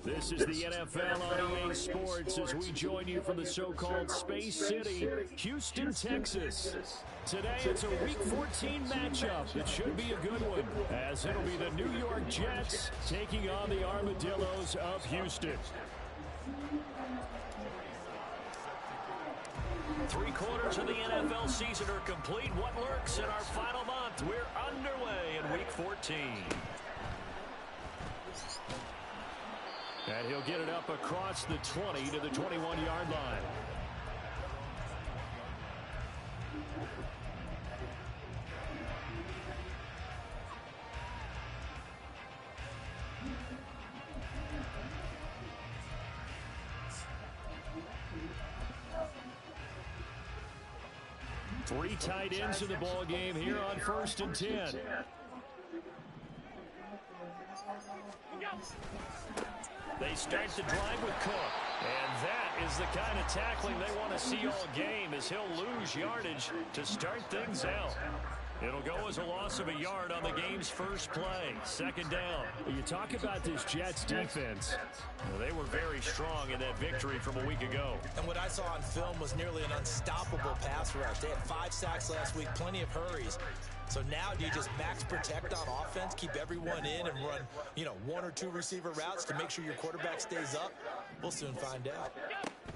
This is the NFL on EA Sports as we join you from the so-called Space City, Houston, Texas. Today it's a Week 14 matchup. It should be a good one, as it'll be the New York Jets taking on the Armadillos of Houston. 3/4 of the NFL season are complete. What lurks in our final month? We're underway in Week 14. And he'll get it up across the 20 to the 21-yard line. Three tight ends in the ball game here on 1st and 10. They start the drive with Cook. And that is the kind of tackling they want to see all game, as he'll lose yardage to start things out. It'll go as a loss of a yard on the game's first play. 2nd down. You talk about this Jets defense. Well, they were very strong in that victory from a week ago. And what I saw on film was nearly an unstoppable pass rush. They had 5 sacks last week, plenty of hurries. So now do you just max protect on offense, keep everyone in and run, 1 or 2 receiver routes to make sure your quarterback stays up? We'll soon find out.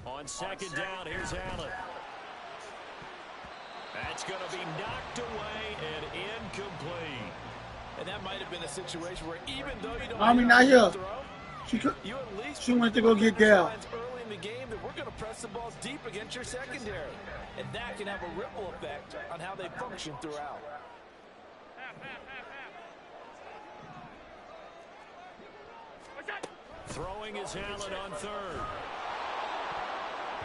On 2nd down, here's Allen. That's going to be knocked away and incomplete. And that might have been a situation where even though you don't not here. throw, She went to go get Dale. Early in the game that we're going to press the ball deep against your secondary. And that can have a ripple effect on how they function throughout. Throwing is Allen on 3rd.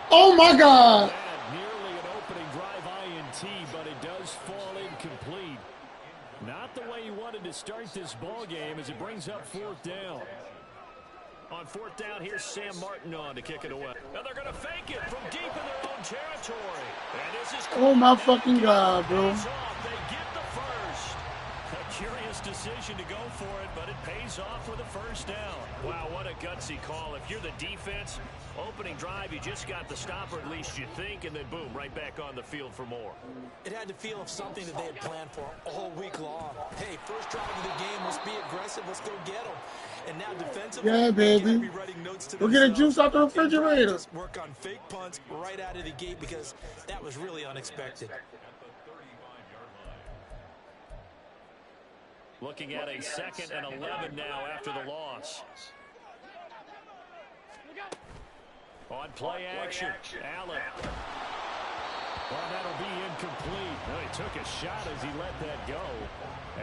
Oh my God! Nearly an opening drive INT, but it does fall incomplete. Not the way he wanted to start this ball game, as it brings up 4th down. On 4th down, here's Sam Martin on to kick it away. Now they're going to fake it from deep in their own territory. And this is Oh my fucking God, bro. They get the first. A curious decision to go for it, but it pays off with a 1st down. Wow, what a gutsy call. If you're the defense, opening drive, you just got the stop, or at least you think, and then boom, right back on the field for more. It had to feel of something that they had planned for all week long. Hey, first drive of the game, let's be aggressive, let's go get them. And now defensively, yeah, baby. Go get a juice out the refrigerator. Work on fake punts right out of the gate, because that was really unexpected. Looking at a 2nd and 11 now after the loss. On play action, Allen. Well, that'll be incomplete. Well, he took a shot as he let that go.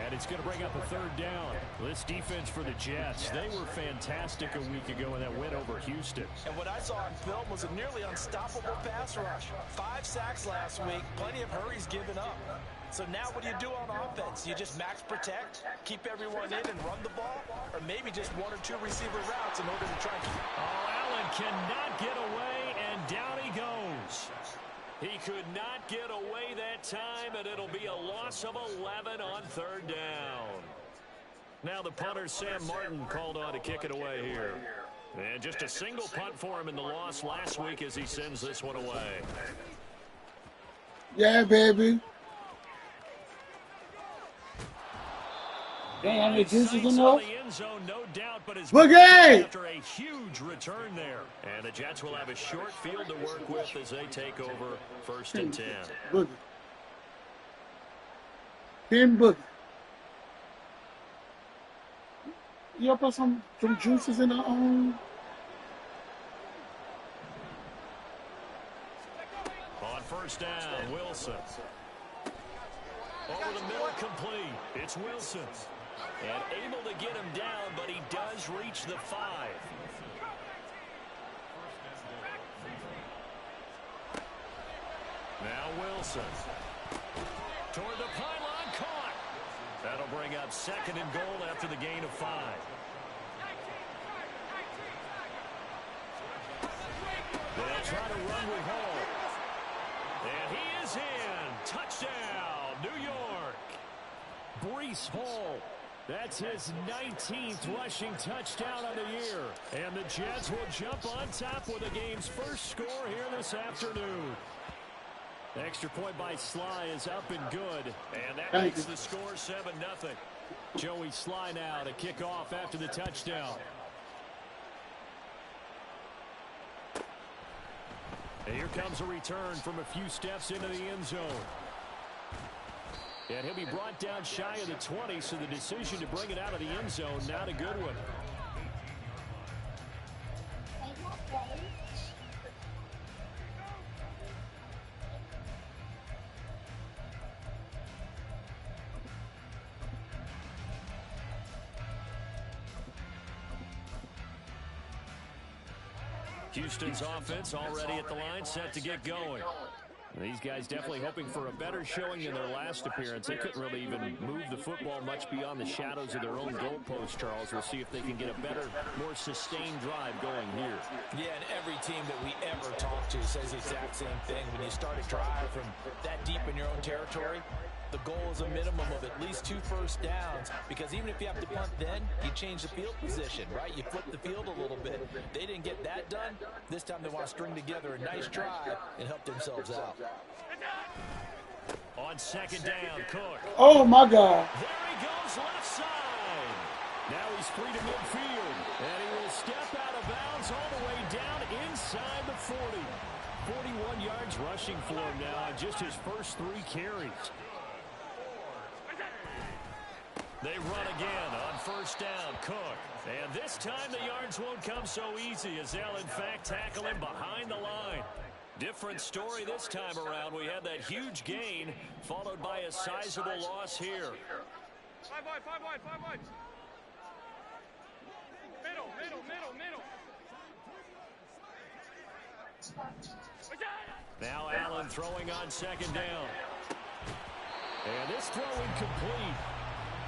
And it's going to bring up a 3rd down. This defense for the Jets, they were fantastic a week ago in that win over Houston. And what I saw on film was a nearly unstoppable pass rush. 5 sacks last week, plenty of hurries given up. So now what do you do on offense? You just max protect, keep everyone in and run the ball? Or maybe just 1 or 2 receiver routes in order to try and keep... Oh, Allen cannot get away, and down he goes. He could not get away that time, and it'll be a loss of 11 on 3rd down. Now the punter, Sam Martin, called on to kick it away here. And just a single punt for him in the loss last week as he sends this one away. Yeah, baby. Damn, the juices in there. No doubt, but his Boogie! After a huge return there. And the Jets will have a short field to work with as they take over 1st and 10. Boogie. Tim Boogie. You put some juices in the On 1st down, Wilson. Over the middle, complete. It's Wilson. And able to get him down, but he does reach the 5. Now Wilson. Toward the pylon, caught. That'll bring up 2nd and goal after the gain of 5. They'll try to run with Hall. And he is in. Touchdown, New York. Breece Hall. That's his 19th rushing touchdown of the year. And the Jets will jump on top with the game's first score here this afternoon. The extra point by Sly is up and good. And that makes the score 7-0. Joey Sly now to kick off after the touchdown. And here comes a return from a few steps into the end zone. And he'll be brought down shy of the 20, so the decision to bring it out of the end zone, not a good one. Houston's offense already at the line, set to get going. These guys definitely hoping for a better showing in their last appearance. They couldn't really even move the football much beyond the shadows of their own goalpost, Charles. We'll see if they can get a better, more sustained drive going here. Yeah, and every team that we ever talk to says the exact same thing. When you start a drive from that deep in your own territory, the goal is a minimum of at least 2 first downs, because even if you have to punt then, you change the field position, right? You flip the field a little bit. They didn't get that done. This time they want to string together a nice drive and help themselves out. On second down, Cook. Oh, my God. There he goes, left side. Now he's free to midfield, and he will step out of bounds all the way down inside the 40. 41 yards rushing for him now on just his first 3 carries. They run again on first down, Cook. And this time the yards won't come so easy, as they'll in fact tackle him behind the line. Different story this time around. We had that huge gain followed by a sizable loss here. 5 wide, 5 wide, 5 wide. Middle. Now Allen throwing on second down. And this throw incomplete.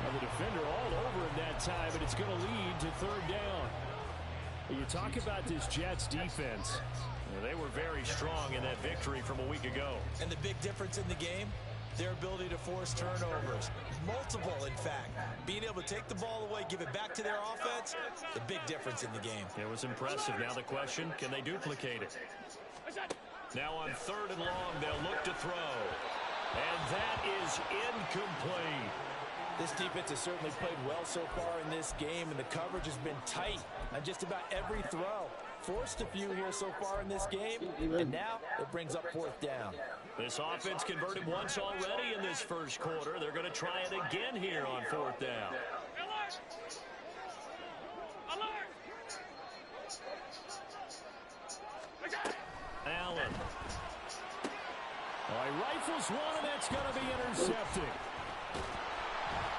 Well, the defender all over him that time, but it's going to lead to third down. You talk about this Jets defense. They were very strong in that victory from a week ago. And the big difference in the game, their ability to force turnovers. Multiple, in fact. Being able to take the ball away, give it back to their offense, the big difference in the game. It was impressive. Now the question, can they duplicate it? Now on third and long, they'll look to throw. And that is incomplete. This defense has certainly played well so far in this game, and the coverage has been tight on just about every throw. Forced a few here so far in this game, and now it brings up fourth down. This offense converted once already in this first quarter. They're going to try it again here on fourth down. Allen. All right, rifles one, and that's going to be intercepted.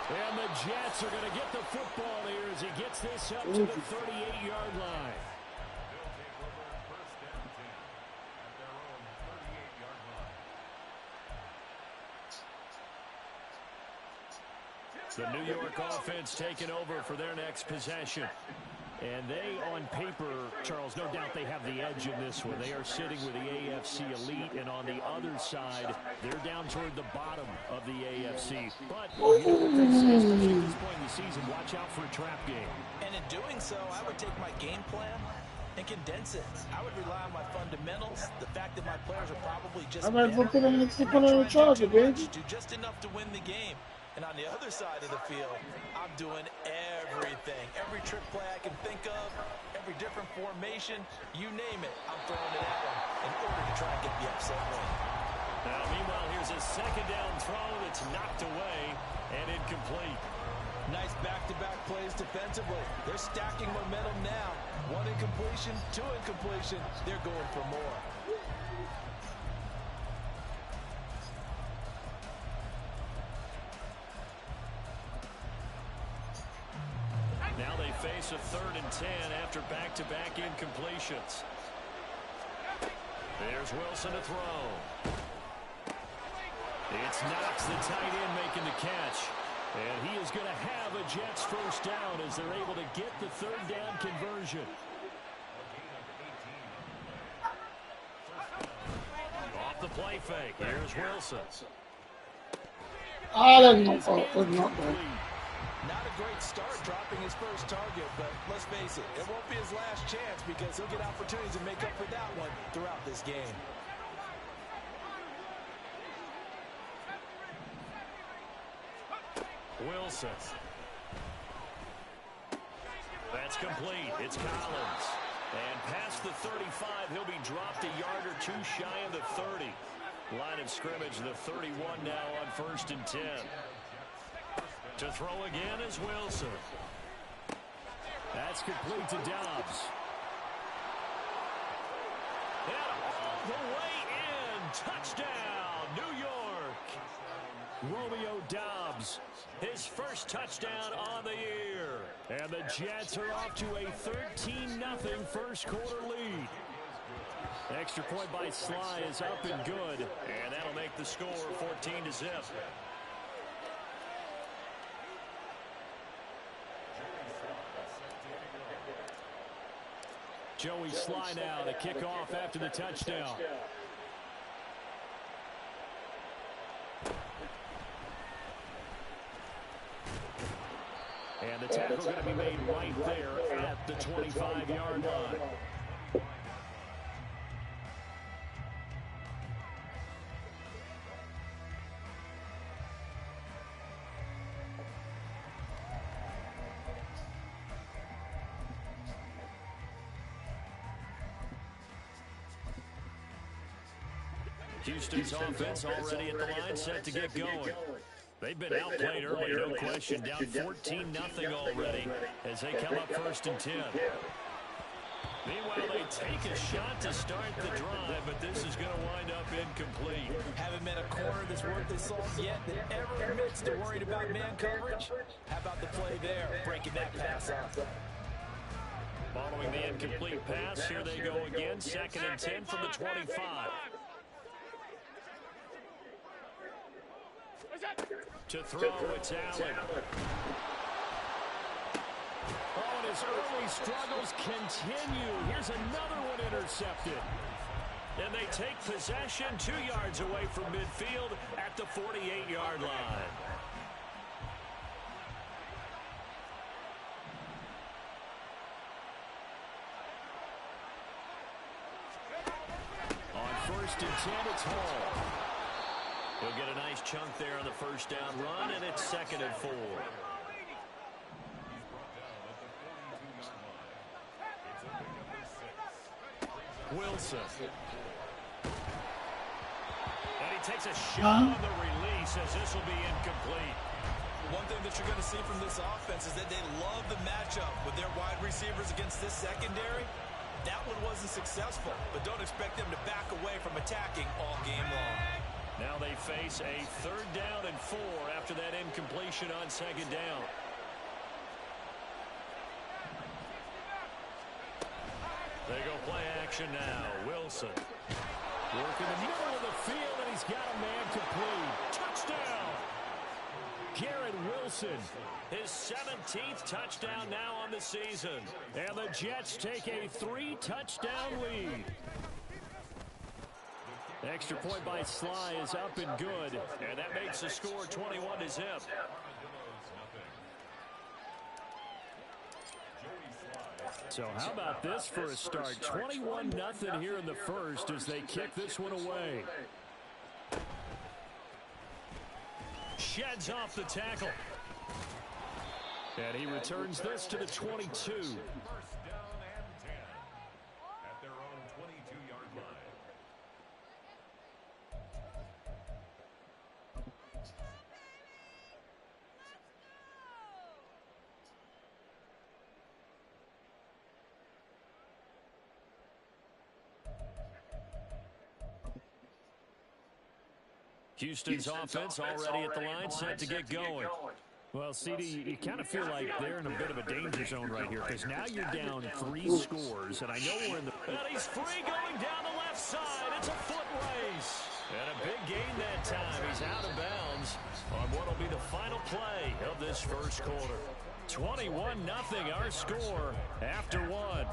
And the Jets are going to get the football here as he gets this up to the 38-yard line. The New York offense taking over for their next possession. And they, on paper, Charles, no doubt they have the edge in this one. They are sitting with the AFC elite, and on the other side, they're down toward the bottom of the AFC. But, you know what they say, especially at this point in the season, watch out for a trap game. And in doing so, I would take my game plan and condense it. I would rely on my fundamentals, the fact that my players are probably just I might as well put better, him in the charger, baby. do just enough to win the game. And on the other side of the field, I'm doing everything. Every trick play I can think of, every different formation, you name it, I'm throwing it at them in order to try and get the upset win. Now, meanwhile, here's a second down throw that's knocked away and incomplete. Nice back-to-back plays defensively. They're stacking momentum now. 1 incompletion, 2 incompletion. They're going for more. Now they face a 3rd and 10 after back-to-back incompletions. There's Wilson to throw. It's Knox, the tight end, making the catch. And he is going to have a Jets first down as they're able to get the 3rd down conversion. Off the play fake. Here's Wilson. Ah, that's not fault. That's not bad. Not a great start dropping his first target, but let's face it won't be his last chance because he'll get opportunities to make up for that one throughout this game. Wilson. That's complete. It's Collins. And past the 35, he'll be dropped a yard or two shy of the 30. Line of scrimmage, the 31 now on 1st and 10. To throw again is Wilson. That's complete to Dobbs. And all the way in. Touchdown, New York. Romeo Dobbs, his first touchdown on the year. And the Jets are off to a 13-0 first quarter lead. Extra point by Sly is up and good. And that'll make the score 14-0. Joey Sly now to kick off after the touchdown. And the tackle going to be made right there at the 25-yard line. Houston's offense already at the line, set to get going. They've been outplayed early, no question. Down 14-0 already as they come up 1st and 10. Meanwhile, they take a shot to start the drive, but this is going to wind up incomplete. Haven't met a corner that's worth his salt yet that ever admits to worried about man coverage. How about the play there, breaking that pass up? Following the incomplete pass, here they go again. 2nd and 10 from the 25. To throw, it's Allen. Oh, and his early struggles continue. Here's another one intercepted. And they take possession 2 yards away from midfield at the 48-yard line. On 1st and 10, it's Hall. He'll get a nice chunk there on the first down run, and it's 2nd and 4. Wilson. And he takes a shot on the release as this will be incomplete. One thing that you're going to see from this offense is that they love the matchup with their wide receivers against this secondary. That one wasn't successful, but don't expect them to back away from attacking all game long. Now they face a 3rd down and 4 after that incompletion on 2nd down. They go play action now. Wilson. Working the middle of the field, and he's got a man complete. Touchdown! Garrett Wilson. His 17th touchdown now on the season. And the Jets take a 3-touchdown lead. Extra point by Sly is up and good, and that makes the score 21-0. So how about this for a start? 21-0 here in the first as they kick this one away. Sheds off the tackle. And he returns this to the 22. Houston's offense already at the line, set to get going. Well, CD, you kind of feel like they're in a bit of a danger zone right here because now you're down 3 scores, and I know we're in the... And he's free going down the left side. It's a foot race. And a big gain that time. He's out of bounds on what will be the final play of this first quarter. 21-0 our score after 1.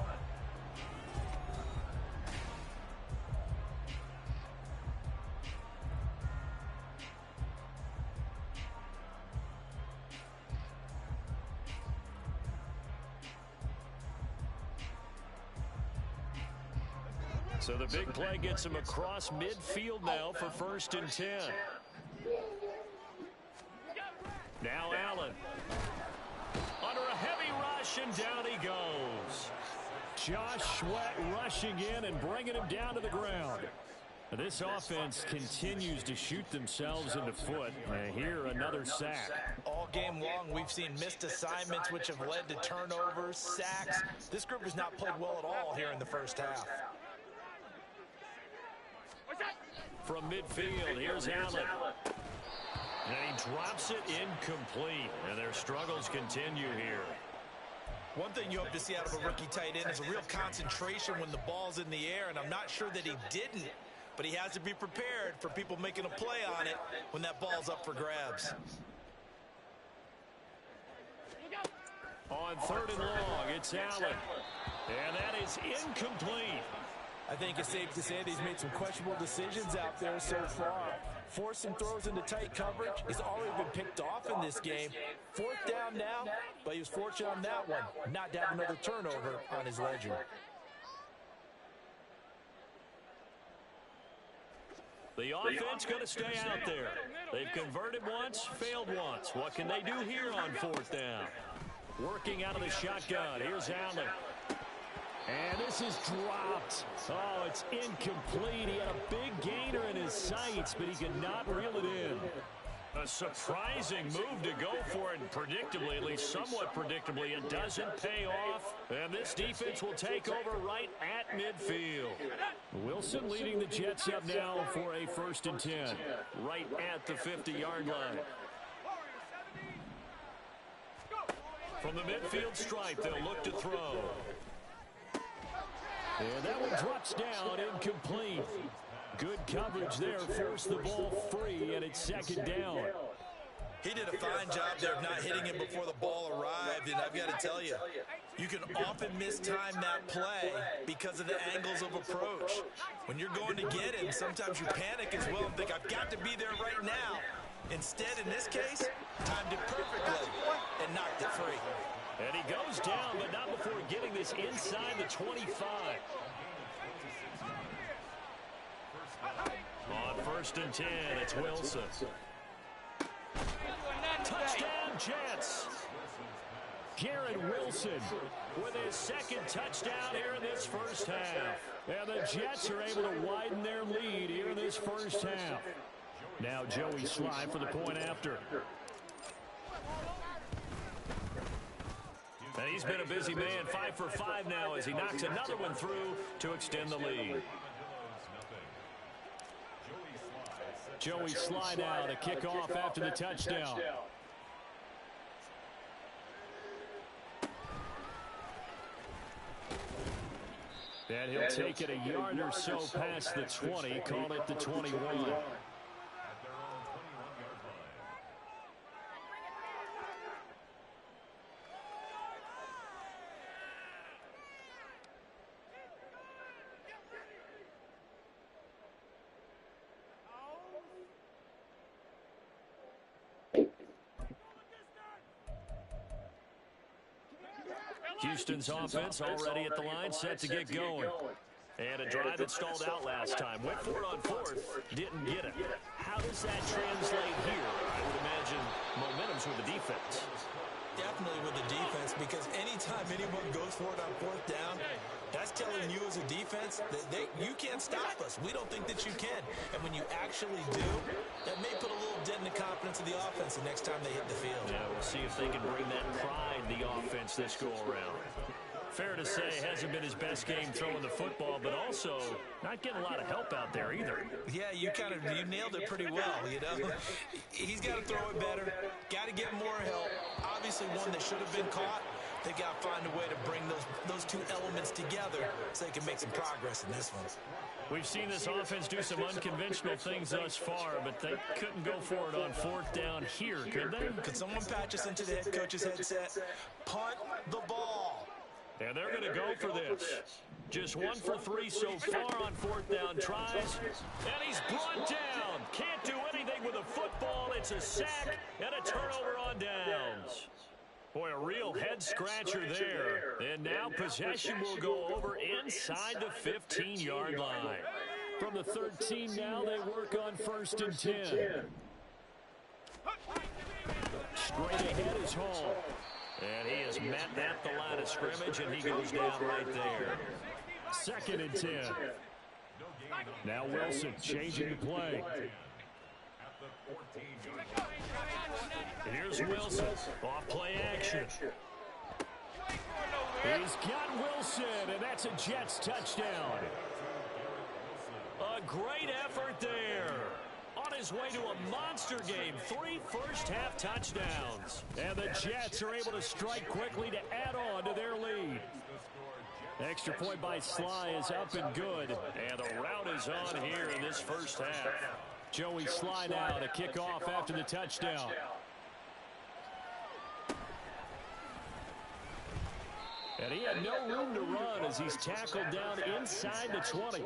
So the big play gets him across midfield now for 1st and 10. Now Allen. Under a heavy rush, and down he goes. Josh Sweat rushing in and bringing him down to the ground. This offense continues to shoot themselves in the foot. Here, another sack. All game long, we've seen missed assignments, which have led to turnovers, sacks. This group has not played well at all here in the first half. From midfield, here's Allen. And he drops it incomplete. And their struggles continue here. One thing you hope to see out of a rookie tight end is a real concentration when the ball's in the air, and I'm not sure that he didn't, but he has to be prepared for people making a play on it when that ball's up for grabs. On 3rd and long, it's Allen. And that is incomplete. I think it's safe to say that he's made some questionable decisions out there so far. Forcing throws into tight coverage. He's already been picked off in this game. 4th down now, but he was fortunate on that one, not to have another turnover on his ledger. The offense going to stay out there. They've converted once, failed once. What can they do here on 4th down? Working out of the shotgun. Here's Allen. And this is dropped. Oh, it's incomplete. He had a big gainer in his sights, but he could not reel it in. A surprising move to go for it, and predictably, at least somewhat predictably, it doesn't pay off. And this defense will take over right at midfield. Wilson leading the Jets up now for a 1st and 10, right at the 50-yard line. From the midfield stripe, they'll look to throw. And that one drops down, incomplete. Good coverage there, forced the ball free, and it's 2nd down. He did a fine job there of not hitting him before the ball arrived, and I've got to tell you, you can often mistime that play because of the angles of approach. When you're going to get him, sometimes you panic as well and think, I've got to be there right now. Instead, in this case, timed it perfectly and knocked it free. And he goes down, but not before getting this inside the 25. On 1st and 10, it's Wilson. Touchdown, Jets. Garrett Wilson with his 2nd touchdown here in this first half. And the Jets are able to widen their lead here in this first half. Now Joey Sly for the point after. And he's been a busy man, 5 for 5 now as he knocks another one through to extend the lead. Joey Sly now to kick off after the touchdown. And he'll take it a yard or so past the 20, call it the 21. Houston's offense already at the line, set to get going. And a drive that stalled out last time. Went for it on 4th, didn't get it. How does that translate here? I would imagine momentum's with the defense. Definitely with the defense, because anytime anyone goes for it on 4th down, that's telling you as a defense that you can't stop us. We don't think that you can. And when you actually do, that may put a little dent in the confidence of the offense the next time they hit the field. Yeah, we'll see if they can bring that pride in the offense this go-around. Fair to say, hasn't been his best game throwing the football, but also not getting a lot of help out there either. Yeah, you nailed it pretty well, you know. He's got to throw it better, got to get more help. Obviously one that should have been caught. They got to find a way to bring those two elements together so they can make some progress in this one. We've seen this offense do some unconventional things thus far, but they couldn't go for it on 4th down here, could they? Could someone patch us into the head coach's headset? Punt the ball. And they're going to go for this. Just 1 for 3 so far on 4th down tries. And he's brought down. Can't do anything with a football. It's a sack and a turnover on downs. Boy, a real head-scratcher there. And now possession will go over inside the 15-yard line. From the 13 now, they work on 1st and 10. Straight ahead is Hall. And he is met at the line of scrimmage, and he goes down right there. 2nd and 10. Now Wilson changing the play. And here's Wilson. Off play action. He's got Wilson, and that's a Jets touchdown. A great effort there. On his way to a monster game, 3 first-half touchdowns. And the Jets are able to strike quickly to add on to their lead. Extra point by Sly is up and good. And the route is on here in this first half. Joey Sly now to kick off after the touchdown. And he had no room to run as he's tackled down inside the 20.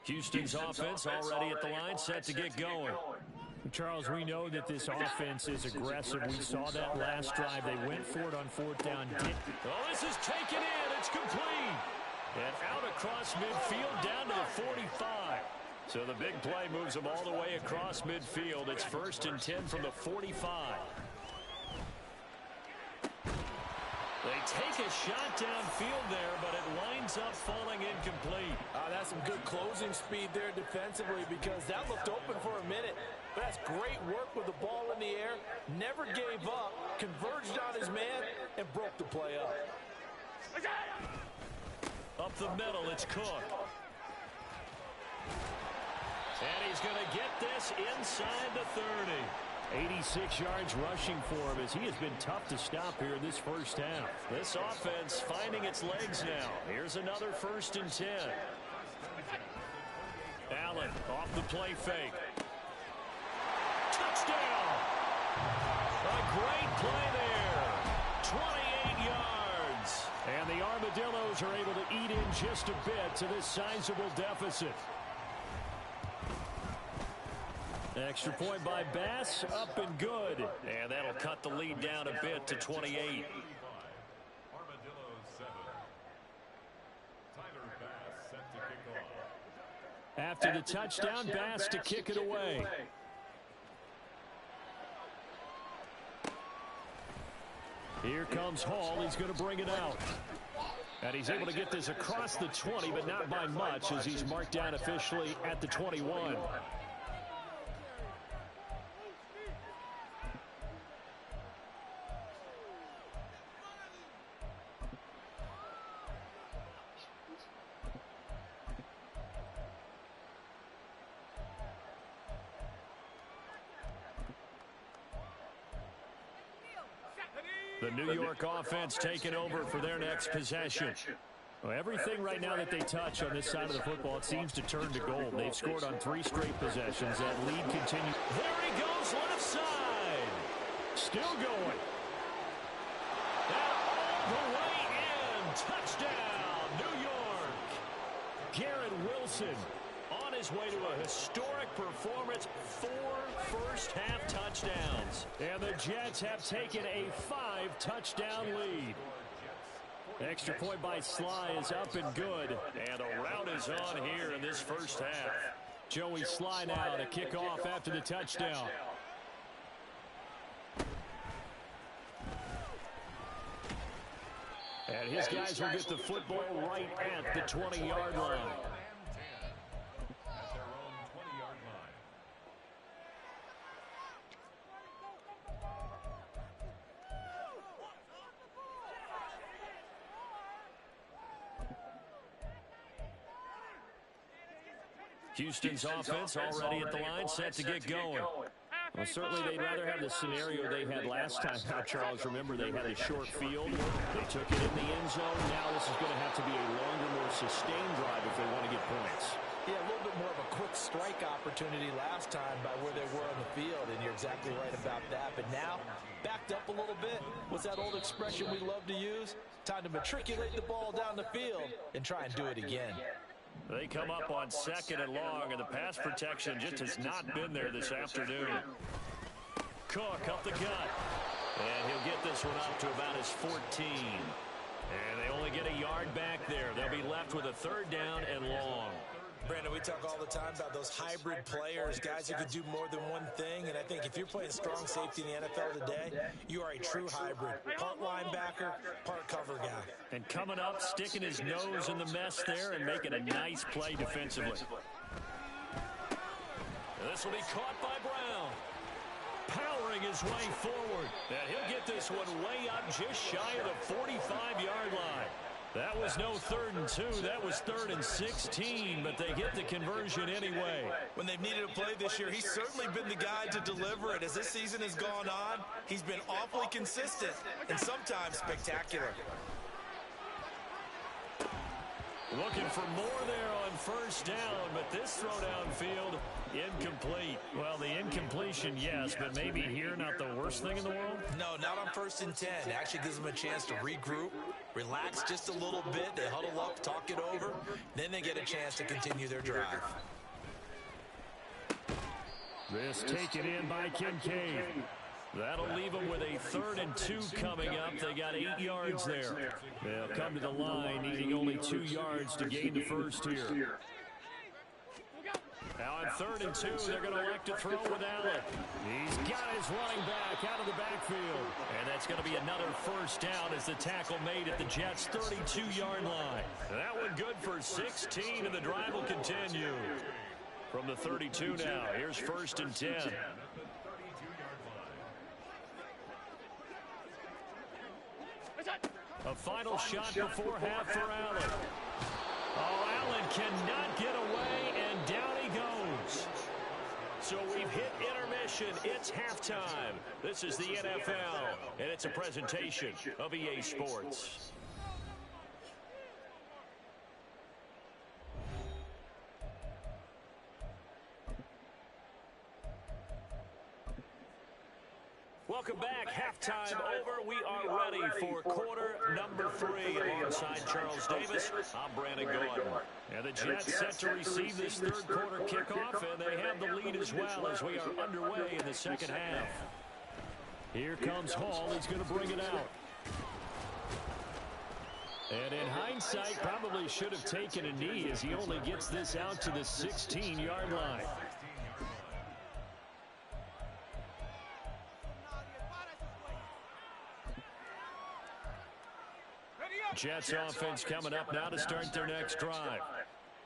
Houston's offense already at the line, set to get going. Charles, we know that this offense is aggressive. We saw that last drive. They went for it on 4th down. Oh, this is taken in. It's complete. And out across midfield down to the 45. So the big play moves them all the way across midfield. It's 1st and 10 from the 45. They take a shot downfield there, but it winds up falling incomplete. That's some good closing speed there defensively because that looked open for a minute. But that's great work with the ball in the air. Never gave up, converged on his man, and broke the play up. Up the middle, it's Cook. And he's going to get this inside the 30. 86 yards rushing for him as he has been tough to stop here in this first half. This offense finding its legs now. Here's another 1st and 10. Allen off the play fake. Touchdown! A great play there. 28 yards. And the Armadillos are able to eat in just a bit to this sizable deficit. Extra point by Bass, up and good. And that'll cut the lead down a bit to 28. After the touchdown, Bass to kick it away. Here comes Hall. He's going to bring it out. And he's able to get this across the 20, but not by much as he's marked down officially at the 21. The New York offense taking over for their next possession. Well, everything right now that they touch on this side of the football, it seems to turn to gold. They've scored on 3 straight possessions. That lead continues. There he goes, left side. Still going. And all the way in. Touchdown, New York. Garrett Wilson on his way to a historic performance. 4 first-half touchdowns. And the Jets have taken a 5-touchdown lead. Extra point by Sly is up and good. And a route is on here in this first half. Joey Sly now to kick off after the touchdown. And his guys will get the football right at the 20-yard line. Houston's offense already at the line, set to get going. Well, certainly they'd rather have the scenario they had last time out, Charles. Remember, they had a short field. They took it in the end zone. Now this is going to have to be a longer, more sustained drive if they want to get points. Yeah, a little bit more of a quick strike opportunity last time by where they were on the field, and you're exactly right about that. But now, backed up a little bit. What's that old expression we love to use? Time to matriculate the ball down the field and try and do it again. They come up on 2nd and long, and the pass protection just has not been there this afternoon. Cook up the gut, and he'll get this one up to about his 14. And they only get a yard back there. They'll be left with a 3rd down and long. Brandon, we talk all the time about those hybrid players, guys who can do more than one thing. And I think if you're playing strong safety in the NFL today, you are a true hybrid. Part linebacker, part cover guy. And coming up, sticking his nose in the mess there and making a nice play defensively. And this will be caught by Brown. Powering his way forward. And he'll get this one way up just shy of the 45-yard line. That was no 3rd and 2. That was 3rd and 16, but they get the conversion anyway. When they've needed a play this year, he's certainly been the guy to deliver it. As this season has gone on, he's been awfully consistent and sometimes spectacular. Looking for more there on 1st down, but this throw downfield, incomplete. Well, the incompletion, yes, but maybe here not the worst thing in the world? No, not on 1st and 10. It actually gives them a chance to regroup, relax just a little bit. They huddle up, talk it over. Then they get a chance to continue their drive. This taken in by Kincaid. That'll leave them with a 3rd and 2 coming up. They got 8 yards there. They'll come to the line, needing only 2 yards to gain the first here. Now on 3rd and 2, they're going to elect to throw with Allen. He's got his running back out of the backfield. And that's going to be another 1st down as the tackle made at the Jets' 32-yard line. That one good for 16, and the drive will continue. From the 32 now, here's 1st and 10. A final shot before half for Allen. Oh, Allen cannot get away, and down he goes. So we've hit intermission. It's halftime. This is the NFL, and it's a presentation of EA Sports. Welcome back. Halftime over. We are ready for quarter number 3. Alongside Charles Davis, I'm Brandon Gordon. And the Jets set to receive this 3rd quarter kickoff, and they have the lead as well as we are underway in the 2nd half. Here comes Hall. He's going to bring it out. And in hindsight, probably should have taken a knee as he only gets this out to the 16-yard line. Jets offense coming up now to start their next drive.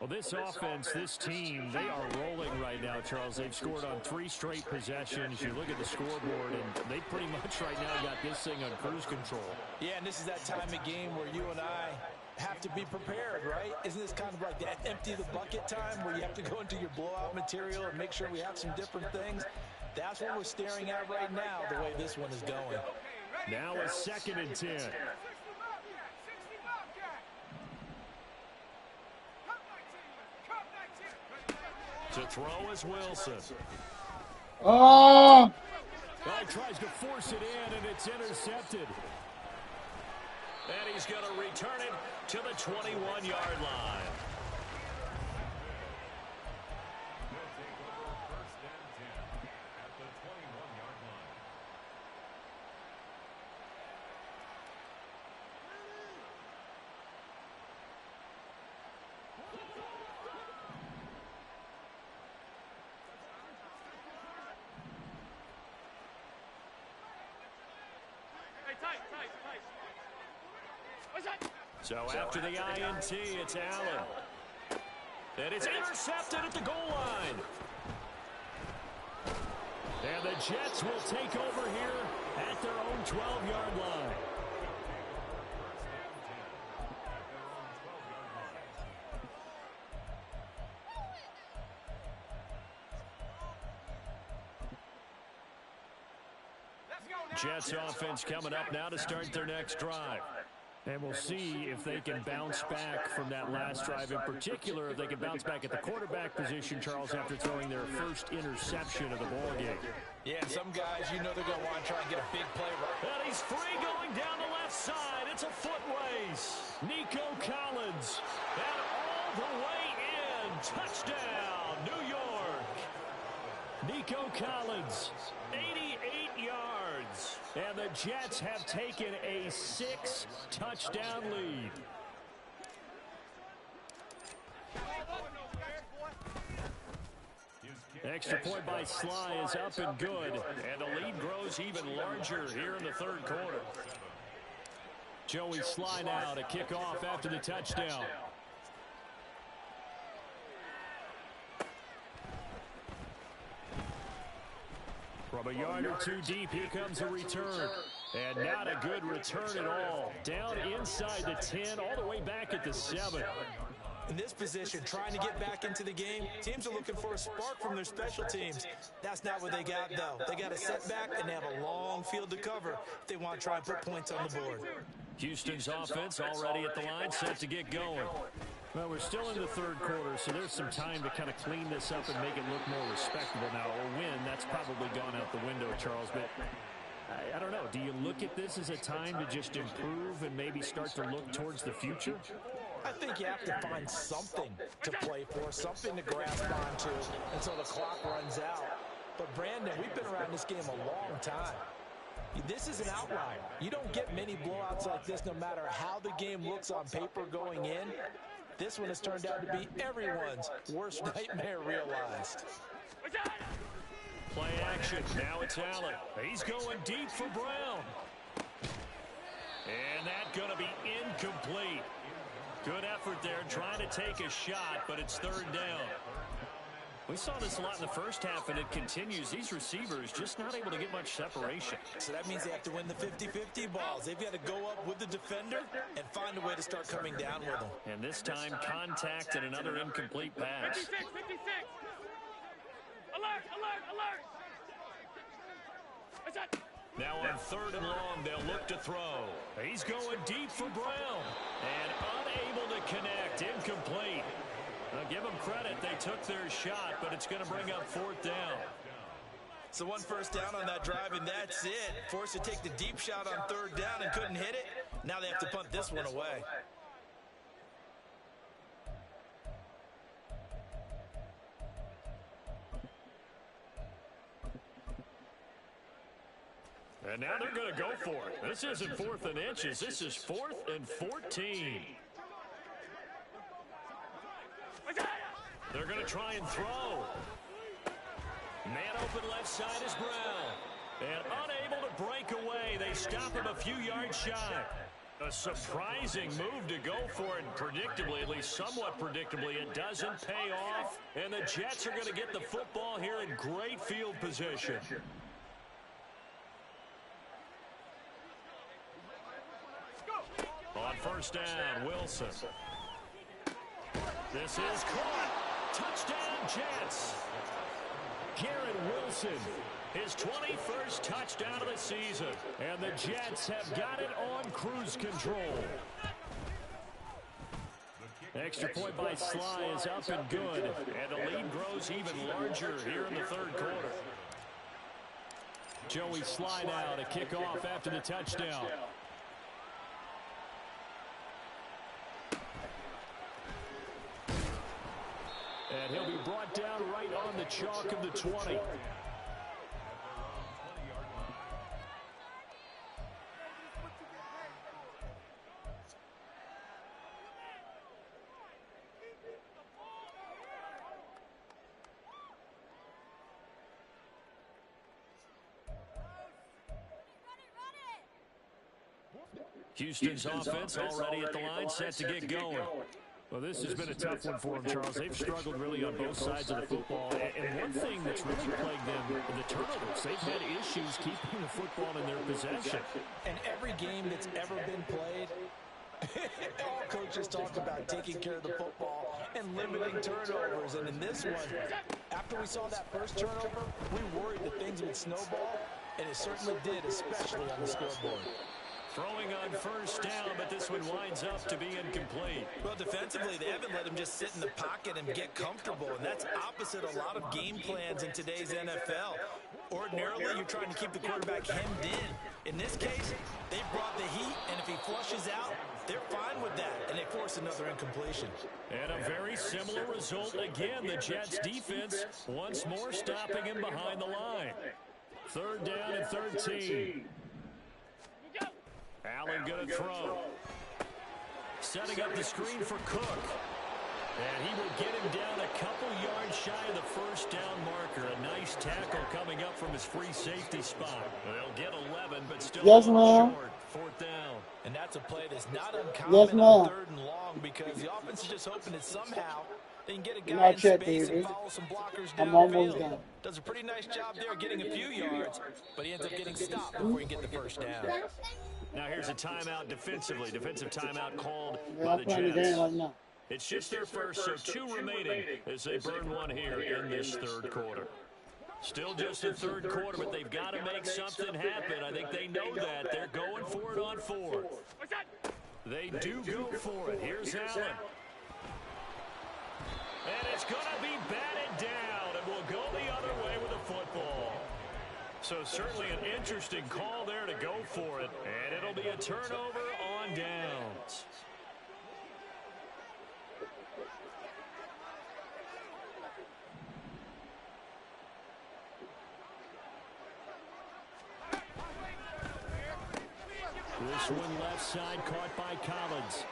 Well, this offense, this team, they are rolling right now, Charles. They've scored on 3 straight possessions. You look at the scoreboard, and they pretty much right now got this thing on cruise control. Yeah, and this is that time of game where you and I have to be prepared, right? Isn't this kind of like that empty the bucket time where you have to go into your blowout material and make sure we have some different things? That's what we're staring at right now, the way this one is going. Now a 2nd and 10. To throw is Wilson. Oh! Well, he tries to force it in, and it's intercepted. And he's going to return it to the 21-yard line. So after the INT, it's Allen. And it's intercepted at the goal line. And the Jets will take over here at their own 12-yard line. Jets offense coming up now to start their next drive. And we'll see if they can bounce back from that last drive. In particular, if they can bounce back at the quarterback position, Charles, after throwing their first interception of the ball game. Yeah, some guys, you know they're going to want to try and get a big play right. And he's free going down the left side. It's a foot race. Nico Collins. And all the way in. Touchdown, New York. Nico Collins, 88 yards. And the Jets have taken a 6-touchdown lead. Extra point by Sly is up and good. And the lead grows even larger here in the third quarter. Joey Sly now to kick off after the touchdown. From a yard or two deep, here comes a return. And not a good return at all. Down inside the 10, all the way back at the 7. In this position, trying to get back into the game, teams are looking for a spark from their special teams. That's not what they got, though. They got a setback, and they have a long field to cover if they want to try and put points on the board. Houston's offense already at the line, set to get going. Well, we're still in the third quarter, so there's some time to kind of clean this up and make it look more respectable. Now, a win, that's probably gone out the window, Charles, but I don't know. Do you look at this as a time to just improve and maybe start to look towards the future? I think you have to find something to play for, something to grasp onto until the clock runs out. But, Brandon, we've been around this game a long time. This is an outlier. You don't get many blowouts like this no matter how the game looks on paper going in. This one has turned out to be everyone's worst nightmare realized. Play action. Now it's Allen. He's going deep for Brown. And that's going to be incomplete. Good effort there trying to take a shot, but it's third down. We saw this a lot in the first half, and it continues. These receivers just not able to get much separation. So that means they have to win the 50-50 balls. They've got to go up with the defender and find a way to start coming down with them. And this time, contact and another incomplete pass. 56, 56. Alert, alert, alert. What's that? Now on third and long, they'll look to throw. He's going deep for Brown. And unable to connect. Incomplete. Now give them credit. They took their shot, but it's going to bring up fourth down. So one first down on that drive, and that's it. Forced to take the deep shot on third down and couldn't hit it. Now they have to punt this one away. And now they're going to go for it. This isn't 4th and inches. This is 4th and 14. They're going to try and throw. Man open left side is Brown. And unable to break away. They stop him a few yards shy. A surprising move to go for it. Predictably, at least somewhat predictably, it doesn't pay off. And the Jets are going to get the football here in great field position. On first down, Wilson. This is caught. Touchdown, Jets. Garrett Wilson, his 21st touchdown of the season. And the Jets have got it on cruise control. Extra point by Sly is up and good. And the lead grows even larger here in the third quarter. Joey Sly now to kick off after the touchdown. And he'll be brought down right on the chalk of the 20. Houston's offense already at the line, set to get going. Well, this has been a tough one for them, Charles. They've struggled really on both sides of the football. And one thing that's really plagued them, the turnovers. They've had issues keeping the football in their possession. And every game that's ever been played, all coaches talk about taking care of the football and limiting turnovers. And in this one, after we saw that first turnover, we worried that things would snowball. And it certainly did, especially on the scoreboard. Throwing on first down, but this one winds up to be incomplete. Well, defensively, they haven't let him just sit in the pocket and get comfortable, and that's opposite a lot of game plans in today's NFL. Ordinarily, you're trying to keep the quarterback hemmed in. In this case, they brought the heat, and if he flushes out, they're fine with that, and they force another incompletion. And a very similar result again. The Jets defense once more stopping him behind the line. Third down and 13. Allen going to throw. Setting up the screen for Cook. And he will get him down a couple yards shy of the first down marker. A nice tackle coming up from his free safety spot. They'll get 11, but still short. Fourth down. And that's a play that's not uncommon on third and long because the offense is just hoping that somehow they can get a guy in space and follow some blockers down the field. Does a pretty nice job there getting a few yards, but he ends up getting stopped before he can get the first down. Now here's a timeout defensively. Defensive timeout called by the Jets. It's just their first, so 2 remaining as they burn one here in this third quarter. Still just the third quarter, but they've got to make something happen. I think they know that. They're going for it on fourth. They do go for it. Here's Allen. And it's going to be batted down, and will go the other way with the football. So certainly an interesting call there to go for it, and it'll be a turnover on downs. This one left side caught by Collins.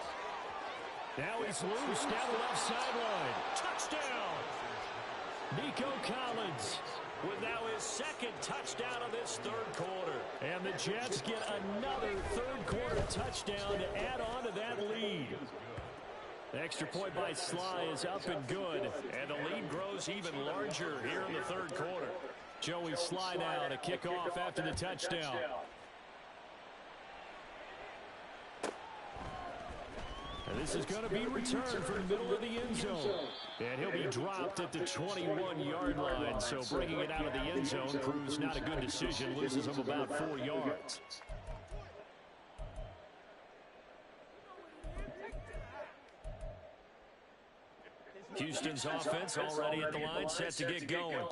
Now he's loose down the left sideline. Touchdown! Nico Collins with now his second touchdown of this third quarter. And the Jets get another third quarter touchdown to add on to that lead. The extra point by Sly is up and good. And the lead grows even larger here in the third quarter. Joey Sly now to kick off after the touchdown. And this is going to be returned from the middle of the end zone. And he'll be dropped at the 21-yard line. So bringing it out of the end zone proves not a good decision. Loses him about 4 yards. Houston's offense already at the line, set to get going.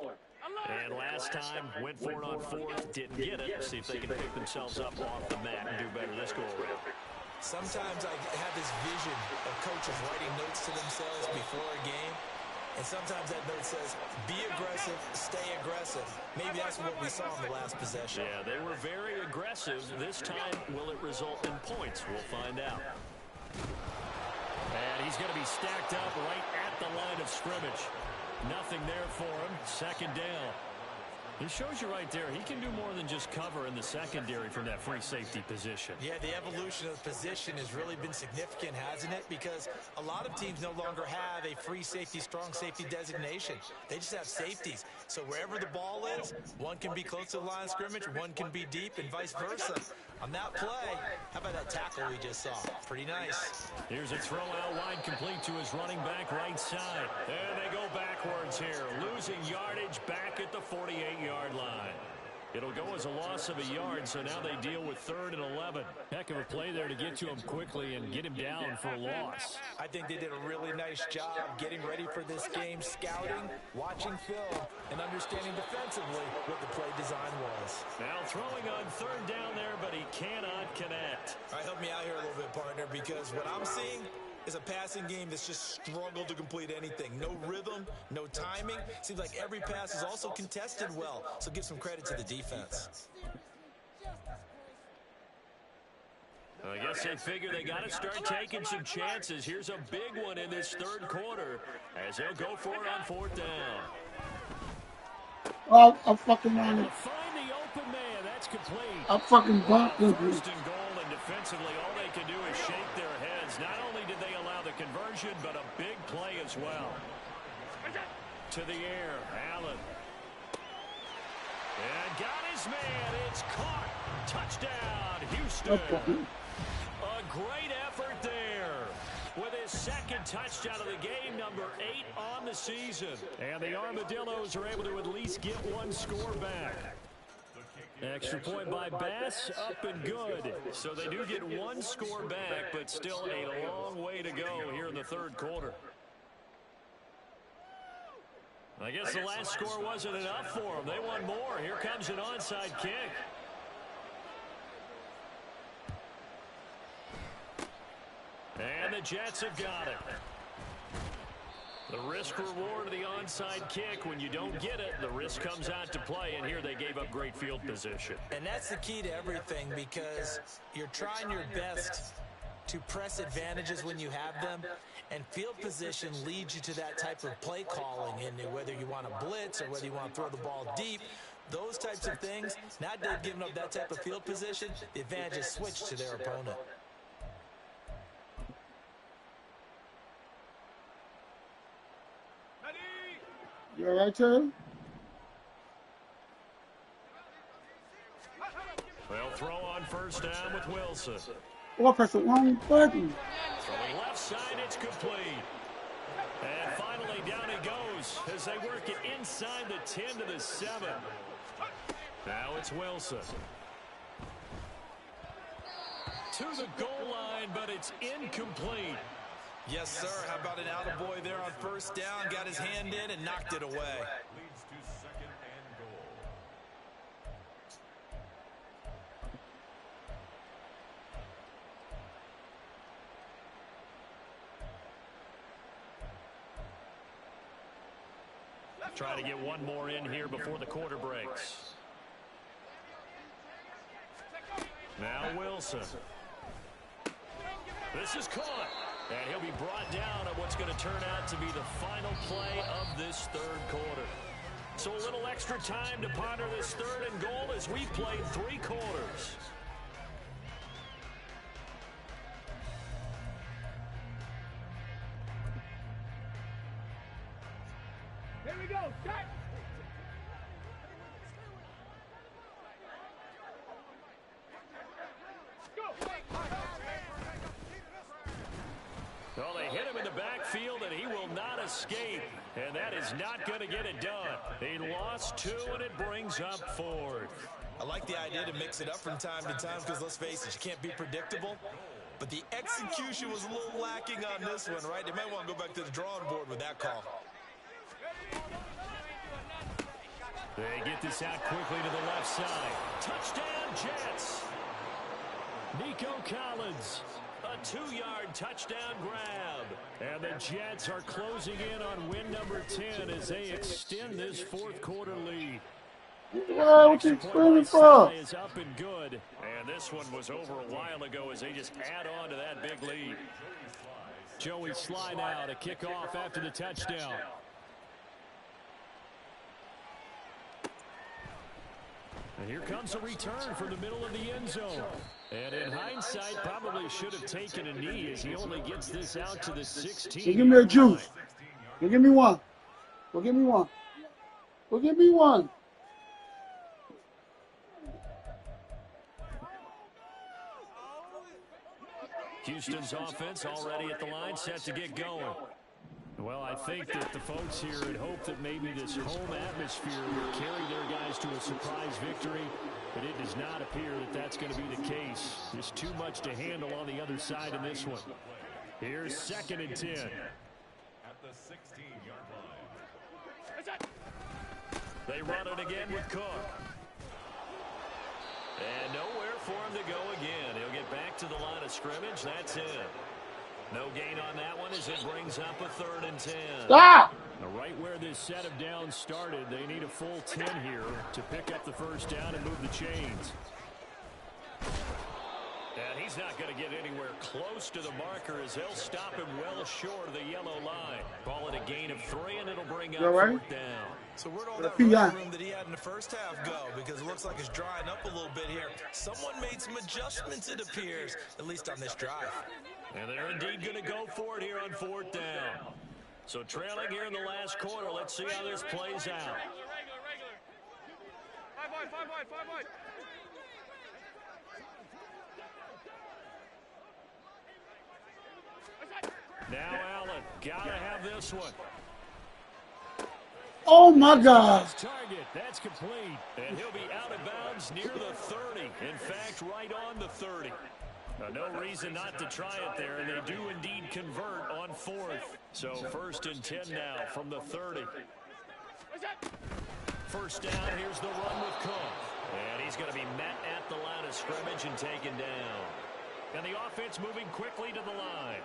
And last time, went for it on fourth, didn't get it. See if they can pick themselves up off the mat and do better this go-around. Sometimes I have this vision of coaches writing notes to themselves before a game, and sometimes that note says, be aggressive, stay aggressive. Maybe that's what we saw in the last possession. Yeah, they were very aggressive. This time, will it result in points? We'll find out. And he's going to be stacked up right at the line of scrimmage. Nothing there for him. Second down. It shows you right there, he can do more than just cover in the secondary from that free safety position. Yeah, the evolution of the position has really been significant, hasn't it? Because a lot of teams no longer have a free safety, strong safety designation. They just have safeties. So wherever the ball is, one can be close to the line of scrimmage, one can be deep, and vice versa. On that play, how about that tackle we just saw? Pretty nice. Here's a throw out wide, complete to his running back right side. And they go backwards here, losing yardage back at the 48-yard line. It'll go as a loss of a yard, so now they deal with 3rd and 11. Heck of a play there to get to him quickly and get him down for a loss. I think they did a really nice job getting ready for this game, scouting, watching film, and understanding defensively what the play design was. Now throwing on 3rd down there, but he cannot connect. All right, help me out here a little bit, partner, because what I'm seeing is a passing game that's just struggled to complete anything. No rhythm, no timing. Seems like every pass is also contested well, so give some credit to the defense. I guess they figure they got to start taking some chances. Here's a big one in this third quarter as they'll go for it on 4th down. Oh, I'm fucking running. Find the open man. That's complete. I'm fucking bumping. First and goal, and defensively, all they can do is shake their heads. Not only did they allow the conversion, but a big play as well. To the air, Allen. And got his man. It's caught. Touchdown, Houston. A great effort there with his second touchdown of the game, number 8 on the season. And the Armadillos are able to at least get one score back. Extra point by Bass, up and good. So they do get one score back, but still a long way to go here in the third quarter. I guess the last score wasn't enough for them. They want more. Here comes an onside kick. And the Jets have got it. The risk reward of the onside kick. When you don't get it, the risk comes out to play, and here they gave up great field position. And that's the key to everything, because you're trying your best to press advantages when you have them, and field position leads you to that type of play calling, and whether you want to blitz or whether you want to throw the ball deep, those types of things. Now they've given up that type of field position, the advantage is switched to their opponent. You all right, Terry? They'll throw on first down with Wilson. Oh, I pressed the wrong button. From the left side, it's complete. And finally, down he goes as they work it inside the 10 to the 7. Now it's Wilson. To the goal line, but it's incomplete. Yes, sir. How about an attaboy there on first down? Got his hand in and knocked it away. Leads to second and goal. Try to get one more in here before the quarter breaks. Now Wilson. This is caught. And he'll be brought down on what's going to turn out to be the final play of this third quarter. So a little extra time to ponder this third and goal as we've played 3 quarters. Here we go. Set. Well, they hit him in the backfield, and he will not escape. And that is not going to get it done. He lost 2, and it brings up 4th. I like the idea to mix it up from time to time, because let's face it, you can't be predictable. But the execution was a little lacking on this one, right? They might want to go back to the drawing board with that call. They get this out quickly to the left side. Touchdown, Jets. Nico Collins. A 2-yard touchdown grab. And the Jets are closing in on win number 10 as they extend this fourth quarter lead. Yeah, what you screaming for? Is up and good. And this one was over a while ago as they just add on to that big lead. Joey Sly now to kick off after the touchdown. And here comes a return from the middle of the end zone. And in hindsight, probably should have taken a knee as he only gets this out to the 16. Give me a juice. Go give me one. Go give me one. Go give me one. Houston's offense already at the line, set to get going. Well, I think that the folks here had hoped that maybe this home atmosphere would carry their guys to a surprise victory, but it does not appear that that's going to be the case. There's too much to handle on the other side in this one. Here's 2nd and 10. At the 16-yard line. They run it again with Cook. And nowhere for him to go again. He'll get back to the line of scrimmage. That's it. No gain on that one as it brings up a 3rd and 10. Stop! Right where this set of downs started, they need a full 10 here to pick up the first down and move the chains. And he's not going to get anywhere close to the marker as they'll stop him well short of the yellow line. Call it a gain of 3, and it'll bring up 4th down. So where did all that running room that he had in the first half go? Because it looks like it's drying up a little bit here. Someone made some adjustments, it appears, at least on this drive. And they're indeed going to go for it here on 4th down. So trailing here in the last quarter. Let's see how this plays out. Regular. 5 wide. Now Allen, gotta have this one. Oh my God. Target. That's complete. And he'll be out of bounds near the 30. In fact, right on the 30. No reason not to try it there, and they do indeed convert on 4th. So 1st and 10 now from the 30. First down, here's the run with Cook. And he's going to be met at the line of scrimmage and taken down. And the offense moving quickly to the line.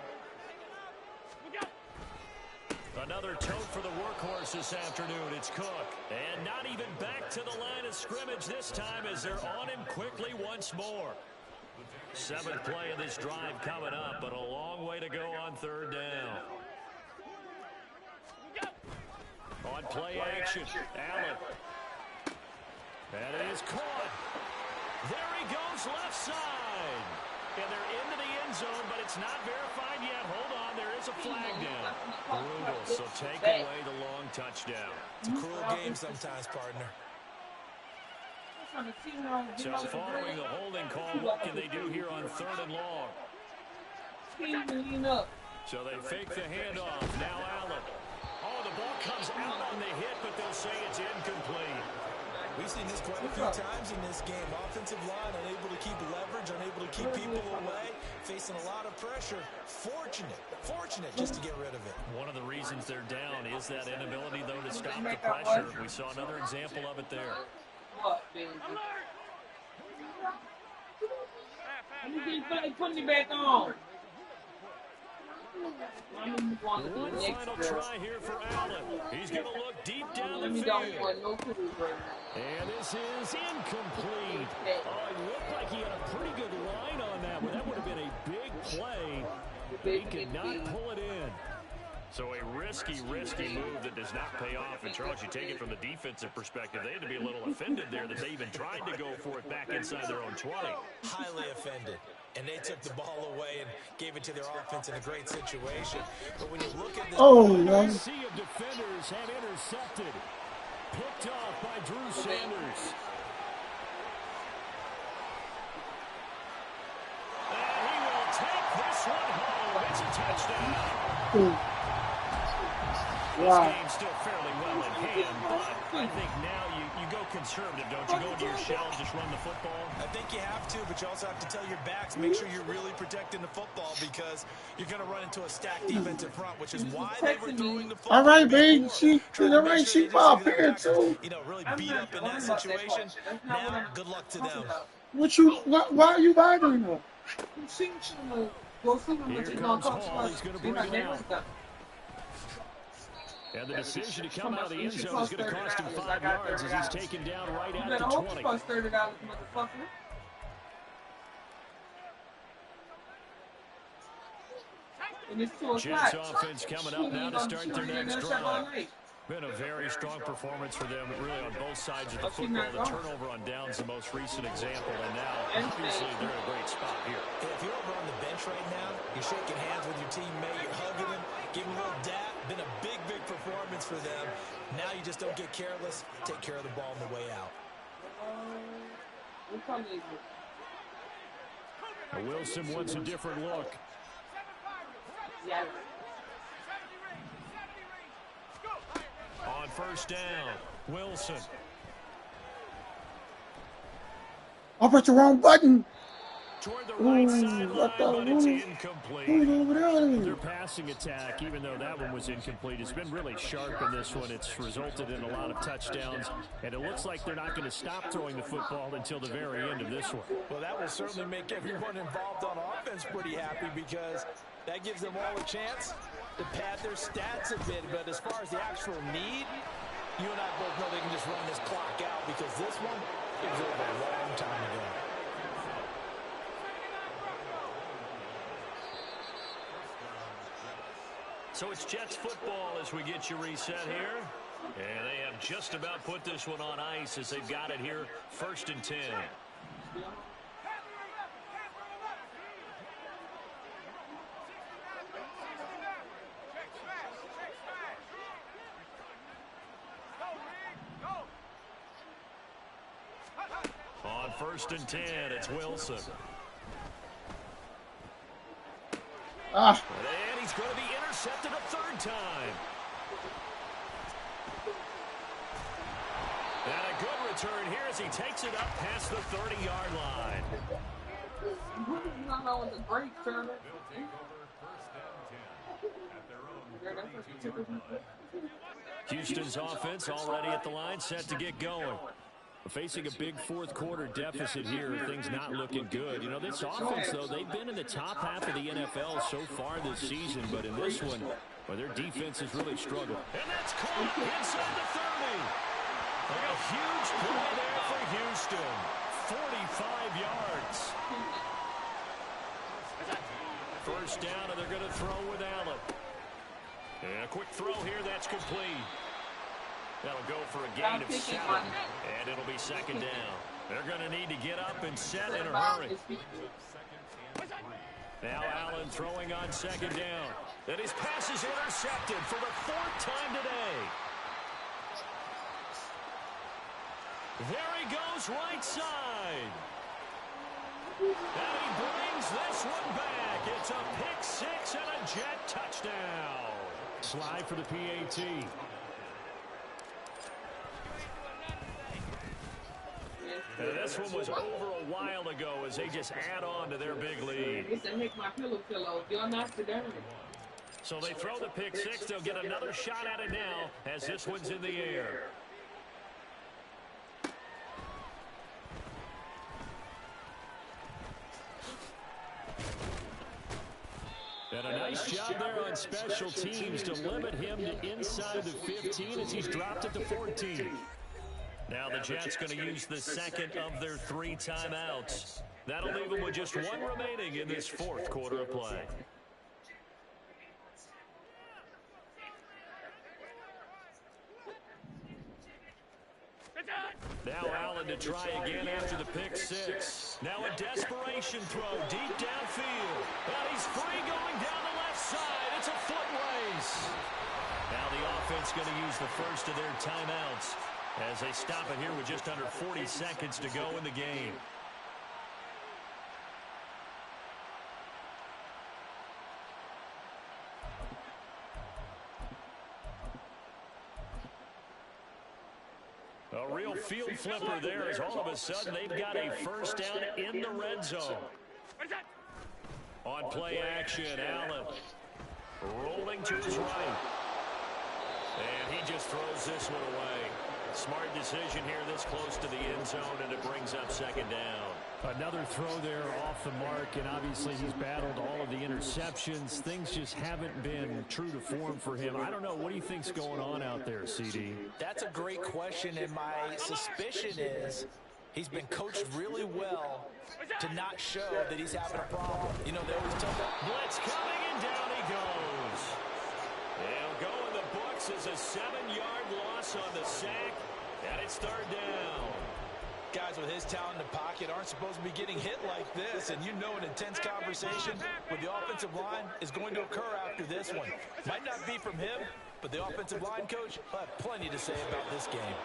Another tote for the workhorse this afternoon. It's Cook. And not even back to the line of scrimmage this time as they're on him quickly once more. 7th play of this drive coming up, but a long way to go on 3rd down. On play action, Allen. And it is caught. There he goes left side. And they're into the end zone, but it's not verified yet. Hold on, there is a flag down. Brutal, so take away the long touchdown. It's a cruel game sometimes, partner. So following the holding call, what can they do here on 3rd and long? So they fake the handoff. Now Allen. Oh, the ball comes out on the hit, but they'll say it's incomplete. We've seen this quite a few times in this game. Offensive line unable to keep leverage, unable to keep people away, facing a lot of pressure. Fortunate just to get rid of it. One of the reasons they're down is that inability, though, to stop the pressure. We saw another example of it there. Put me back on. One final try here for Allen. He's going to look deep down the field. And this is incomplete. Oh, it looked like he had a pretty good line on that, but that would have been a big play. He could not pull it in. So a risky move that does not pay off. And, Charles, you take it from the defensive perspective. They had to be a little offended there that they even tried to go for it back inside their own 20. Highly offended. And they took the ball away and gave it to their offense in a great situation. But when you look at this, a sea of defenders have intercepted. Picked off by Drew Sanders. And he will take this one home. It's a touchdown. This game's still fairly well in hand, but I think now you go conservative, don't you? Go into your shell and just run the football. I think you have to, but you also have to tell your backs, make sure you're really protecting the football because you're going to run into a stacked defensive front, which is why they were throwing the football. All right, baby. She pop here, too. You know, really beat up in that situation. Now, good luck to them. Why are you bothering her? Here comes Hall. He's going to bring it out. And the decision to come out of the end zone is going to cost him 5 yards as he's taken down right at the 20. Jets offense coming up now to start their next drive. Been a very strong performance for them, really on both sides of the football. The turnover on downs the most recent example, and now obviously they're in a great spot here. If you're over on the bench right now, you're shaking hands with your teammate, you're hugging him, giving him a little dap. Been a big performance for them. Now you just don't get careless. Take care of the ball on the way out. Wilson wants a different look. On first down, Wilson. I pressed the wrong button. Toward the right sideline, but it's incomplete. Their passing attack, even though that one was incomplete, has been really sharp in this one. It's resulted in a lot of touchdowns, and it looks like they're not going to stop throwing the football until the very end of this one. Well, that will certainly make everyone involved on offense pretty happy because that gives them all a chance to pad their stats a bit. But as far as the actual need, you and I both know they can just run this clock out because this one is over a long time ago. So it's Jets football as we get you reset here. And they have just about put this one on ice as they've got it here, 1st and 10. On 1st and 10, it's Wilson. And he's going to be intercepted a 3rd time. And a good return here as he takes it up past the 30-yard line. Houston's offense already at the line, set to get going. Facing a big fourth quarter deficit here, things not looking good. You know, this offense, though, they've been in the top half of the NFL so far this season, but in this one, well, their defense has really struggled. And that's caught inside the 30. A huge play there for Houston. 45 yards. First down, and they're going to throw with Allen. And a quick throw here, that's complete. That'll go for a gain of 7, and it'll be second down. They're going to need to get up and set in a hurry. Now Allen throwing on second down. And his pass is intercepted for the 4th time today. There he goes right side. And he brings this one back. It's a pick 6 and a Jet touchdown. Slide for the PAT. And this one was over a while ago as they just add on to their big lead. So they throw the pick 6. They'll get another shot at it now as this one's in the air. And a nice job there on special teams to limit him to inside the 15 as he's dropped it to 14. Now the Jets going to use the second of their 3 timeouts. That'll leave them with just 1 remaining in this 4th quarter of play. Now Allen to try again after the pick 6. Now a desperation throw deep downfield. And he's free going down the left side. It's a foot race. Now the offense going to use the first of their timeouts as they stop it here with just under 40 seconds to go in the game. A real field flipper there as all of a sudden they've got a first down in the red zone. On play action, Allen rolling to his right. And he just throws this one away. Smart decision here this close to the end zone, and it brings up second down. Another throw there off the mark, and obviously he's battled all of the interceptions. Things just haven't been true to form for him. I don't know. What do you think's going on out there, CD? That's a great question, and my suspicion is he's been coached really well to not show that he's having a problem. You know, they always tell that. Blitz coming, and down he goes. They'll go in the books as a 7-yard loss on the sack, and it's 3rd down. Guys with his talent in the pocket aren't supposed to be getting hit like this, and you know an intense conversation with the offensive line is going to occur after this one. Might not be from him, but the offensive line coach will have plenty to say about this game.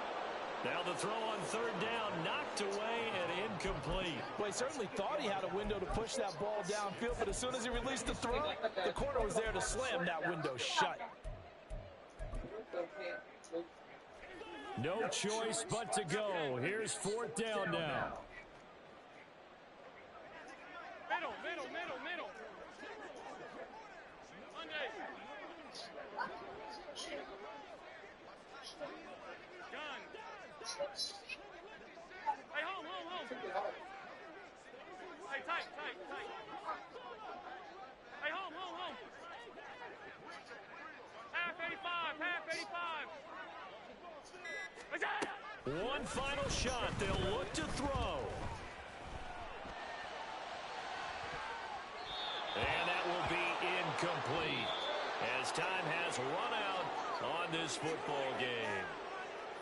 Now the throw on 3rd down, knocked away and incomplete. Well, he certainly thought he had a window to push that ball downfield, but as soon as he released the throw, the corner was there to slam that window shut. No choice but to go. Here's 4th down now. Middle. Monday. Gun. Hey, home. Hey, tight. Hey, home. Half 85. One final shot. They'll look to throw. And that will be incomplete as time has run out on this football game.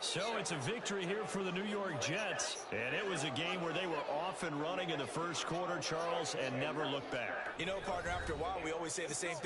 So it's a victory here for the New York Jets. And it was a game where they were off and running in the first quarter, Charles, and never looked back. You know, partner, after a while, we always say the same thing.